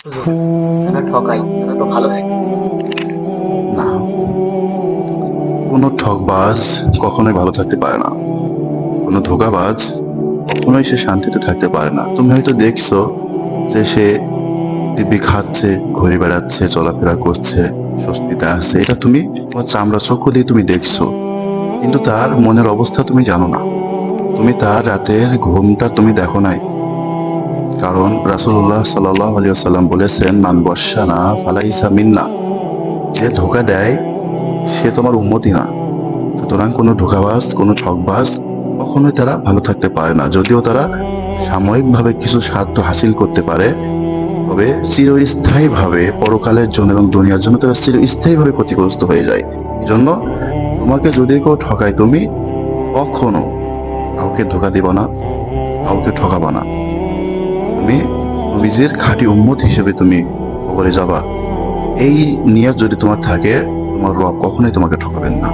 হুজুর, যারা ঠকায় তারা তো ভালো থাকে। না, কোনো ঠকবাজ কখনোই ভালো থাকতে পারে না। কোনো ধোঁকাবাজ কখনোই সে শান্তিতে থাকতে পারে না। তুমি হয়তো দেখছো যে সে দিব্যি খাচ্ছে, ঘুরে বেড়াচ্ছে, চলাফেরা করছে, স্বস্তিতে আছে, এটা তুমি তোমার চামড়া চক্ষু দিয়ে তুমি দেখছো, কিন্তু তার মনের অবস্থা তুমি জানো না। তুমি তার রাতের ঘুমটা তুমি দেখো নাই। কারণ রাসূলুল্লাহ সাল্লাল্লাহু আলাইহি ওয়াসাল্লাম বলেছেন, মান বশশানা ফালাইসা মিন্না। যে ধোঁকা দেয় সে তোমার উম্মতি না। সুতরাং কোনো ধোঁকাবাজ, কোনো ঠকবাজ কখনোই তারা ভালো থাকতে পারে না। যদিও তারা সাময়িকভাবে কিছু স্বার্থ হাসিল করতে পারে, তবে চিরস্থায়ীভাবে পরকালের জন্য এবং দুনিয়ার জন্য তারা চিরস্থায়ীভাবে ক্ষতিগ্রস্ত হয়ে যায়। এজন্য তোমাকে যদি কেউ ঠকায়, তুমি কখনো কাউকে ধোঁকা দিবা না, কাউকে ঠকাবা না। তুমি নিজের খাঁটি উম্মত হিসেবে তুমি কবরে যাবা। এই নিয়ত যদি তোমার থাকে, তোমার রব কখনোই তোমাকে ঠকাবেন না।